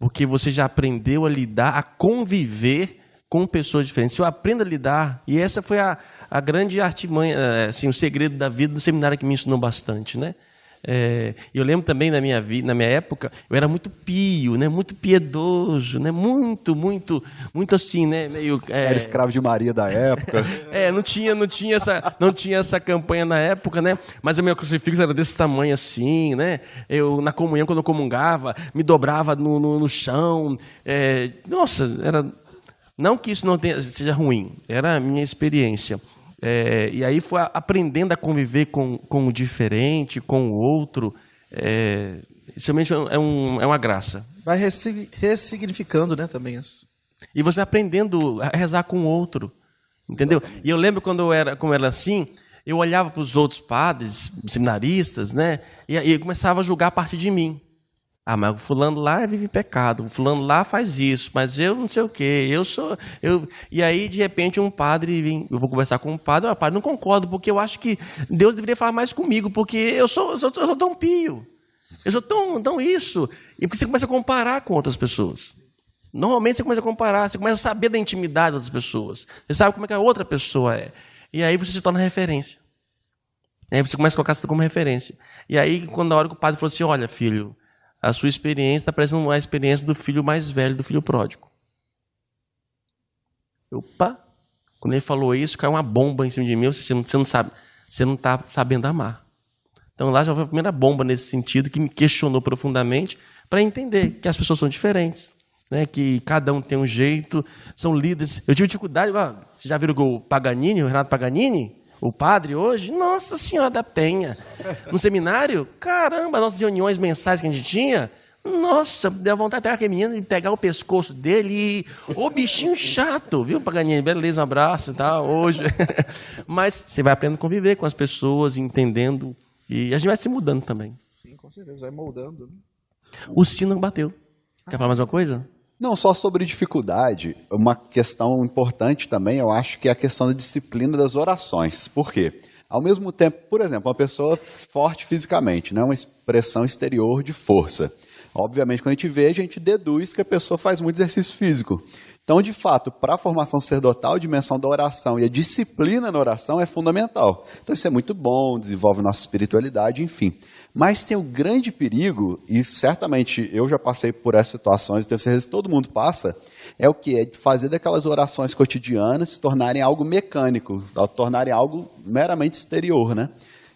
porque você já aprendeu a lidar, a conviver com pessoas diferentes. Se eu aprendo a lidar, e essa foi a grande artimanha, assim, o segredo da vida do seminário que me ensinou bastante, né? Eu lembro também na minha vida, na minha época, eu era muito pio, né? Muito piedoso, né? Muito assim, né? Meio, Era escravo de Maria da época. não tinha essa campanha na época, né? Mas o meu crucifixo era desse tamanho assim, né? Eu, na comunhão, quando eu comungava, me dobrava no chão. Nossa, era... Não que isso seja ruim, era a minha experiência. E aí foi aprendendo a conviver com o diferente, com o outro. Isso realmente é uma graça. Vai ressignificando, né, também isso. E você vai aprendendo a rezar com o outro, entendeu? E eu lembro como era assim, eu olhava para os outros padres, seminaristas, né, e eu começava a julgar a partir de mim. Ah, mas o fulano lá vive em pecado, o fulano lá faz isso, mas eu não sei o quê, E aí, de repente, um padre, eu vou conversar com um padre, padre, não concordo, porque eu acho que Deus deveria falar mais comigo, porque eu sou tão pio, eu sou tão isso. E porque você começa a comparar com outras pessoas. Normalmente você começa a comparar, você começa a saber da intimidade das pessoas, você sabe como é que a outra pessoa é. E aí você se torna referência. E aí você começa a colocar isso como referência. E aí, quando a hora que o padre falou assim, olha, filho, a sua experiência está parecendo a experiência do filho mais velho, do filho pródigo. Opa! Quando ele falou isso, caiu uma bomba em cima de mim, você não sabe, você não está sabendo amar. Então lá já foi a primeira bomba nesse sentido, que me questionou profundamente, para entender que as pessoas são diferentes, né? Que cada um tem um jeito, são líderes. Eu tive dificuldade, você já viram o Paganini, o Renato Paganini? O padre hoje, Nossa Senhora da Penha. No seminário, caramba, nossas reuniões mensais que a gente tinha, nossa, deu vontade de pegar aquele menino e pegar o pescoço dele e... Ô, bichinho chato, viu, Paganini? Beleza, um abraço e tal, hoje. Mas você vai aprendendo a conviver com as pessoas, entendendo, e a gente vai se mudando também. Sim, com certeza, vai moldando. Né? O sino bateu. Quer falar mais uma coisa? Não, só sobre dificuldade, uma questão importante também, eu acho que é a questão da disciplina das orações. Por quê? Ao mesmo tempo, por exemplo, uma pessoa forte fisicamente, né, uma expressão exterior de força. Obviamente, quando a gente vê, a gente deduz que a pessoa faz muito exercício físico. Então, de fato, para a formação sacerdotal, a dimensão da oração e a disciplina na oração é fundamental. Então, isso é muito bom, desenvolve nossa espiritualidade, enfim. Mas tem o grande perigo, e certamente eu já passei por essas situações, tenho certeza que todo mundo passa, é o que? É de fazer daquelas orações cotidianas se tornarem algo mecânico, tornarem algo meramente exterior, né?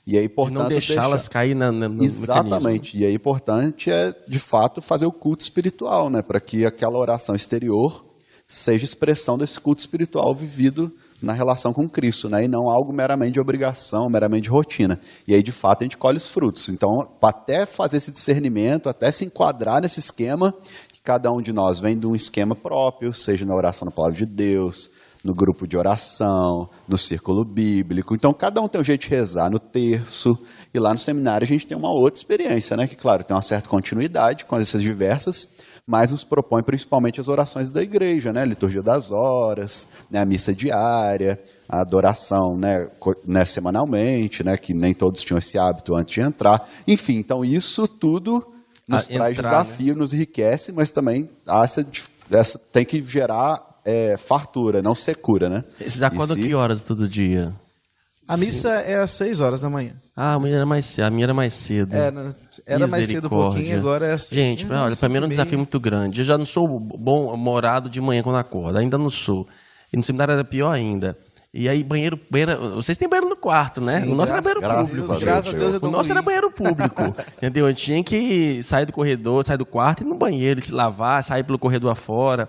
E aí, portanto, não deixá-las cair no Exatamente. mecanismo. E aí, importante é, de fato, fazer o culto espiritual, né? Para que aquela oração exterior seja expressão desse culto espiritual vivido na relação com Cristo, né? E não algo meramente de obrigação, meramente de rotina. E aí, de fato, a gente colhe os frutos. Então, até fazer esse discernimento, até se enquadrar nesse esquema, que cada um de nós vem de um esquema próprio, seja na oração na palavra de Deus, no grupo de oração, no círculo bíblico. Então, cada um tem um jeito de rezar no terço. E lá no seminário a gente tem uma outra experiência, né? Que, claro, tem uma certa continuidade com essas diversas, mas nos propõe principalmente as orações da igreja, né? A liturgia das horas, né? A missa diária, a adoração, né? Semanalmente, né? Que nem todos tinham esse hábito antes de entrar. Enfim, então isso tudo nos traz desafio, né? Nos enriquece, mas também essa tem que gerar fartura, não secura, né? Vocês acordam que horas todo dia? A missa é às 6 horas da manhã. Ah, a minha era mais cedo. Era mais cedo um pouquinho, agora é às 6. Gente, olha, para mim era um desafio muito grande. Eu já não sou bom morado de manhã quando acordo, ainda não sou. E no seminário era pior ainda. E aí, banheiro, vocês têm banheiro no quarto, né? Sim, o nosso era banheiro público. Graças a Deus, o nosso era banheiro público. Entendeu? Eu tinha que sair do corredor, sair do quarto e ir no banheiro, se lavar, sair pelo corredor afora.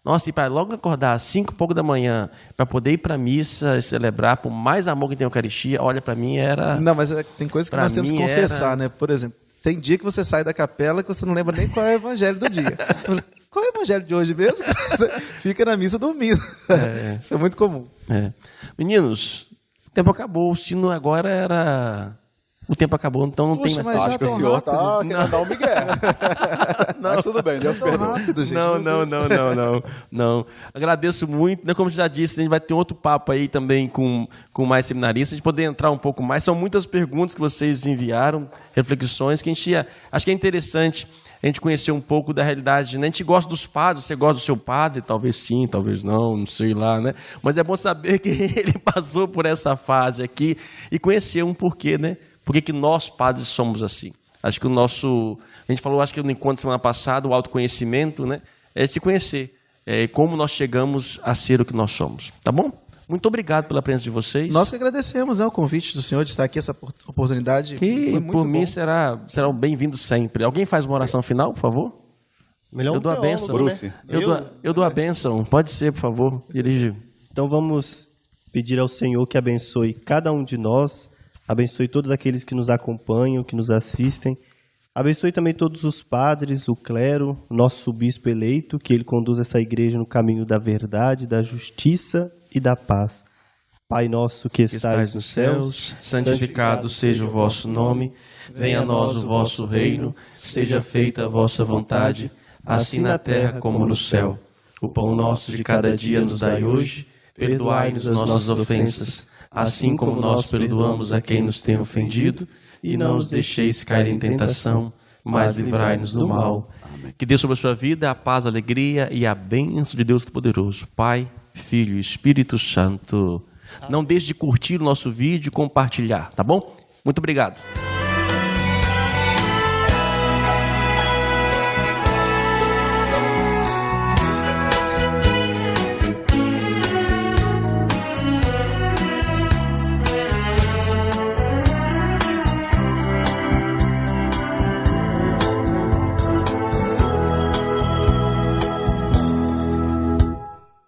Nossa, e para logo acordar às 5 e pouco da manhã, para poder ir para a missa, celebrar, por mais amor que tem a Eucaristia, olha, para mim era... Não, mas tem coisas que nós temos que confessar, né? Por exemplo, tem dia que você sai da capela que você não lembra nem qual é o evangelho do dia. qual é o evangelho de hoje mesmo? Fica na missa domingo. Isso é muito comum. Meninos, o tempo acabou. O sino agora era... O tempo acabou, então não tem Poxa, mais... mas já Acho que o tão senhor rápido. está querendo dar um migué. Mas tudo bem, Deus perdoa. Rápido, gente. Não. Agradeço muito, né? Como eu já disse, a gente vai ter outro papo aí também com mais seminaristas, a gente poder entrar um pouco mais. São muitas perguntas que vocês enviaram, reflexões, que a gente acho que é interessante a gente conhecer um pouco da realidade, né? A gente gosta dos padres, você gosta do seu padre? Talvez sim, talvez não sei lá, né? Mas é bom saber que ele passou por essa fase aqui e conhecer um porquê, né? Por que nós, padres, somos assim? Acho que a gente falou, acho que no encontro semana passada, o autoconhecimento, né? É se conhecer, como nós chegamos a ser o que nós somos, tá bom? Muito obrigado pela presença de vocês. Nós que agradecemos, né, o convite do senhor de estar aqui, essa oportunidade. Que Foi muito por mim bom. serão bem-vindos sempre. Alguém faz uma oração final, por favor? Melhor Eu dou a teólogo, bênção. né? Bruce. Eu dou a bênção. Pode ser, por favor. Dirige. Então vamos pedir ao Senhor que abençoe cada um de nós, abençoe todos aqueles que nos acompanham, que nos assistem, abençoe também todos os padres, o clero, nosso bispo eleito, que ele conduza essa igreja no caminho da verdade, da justiça e da paz. Pai nosso que estais nos céus, santificado seja o vosso nome, venha a nós o vosso reino, seja feita a vossa vontade, assim na terra como no céu. O pão nosso de cada dia nos dai hoje, perdoai-nos as nossas ofensas, assim como nós perdoamos a quem nos tem ofendido, e não nos deixeis cair em tentação, mas livrai-nos do mal. Que Deus sobre a sua vida a paz, a alegria e a bênção de Deus Todo-Poderoso, Pai, Filho e Espírito Santo. Não deixe de curtir o nosso vídeo e compartilhar, tá bom? Muito obrigado.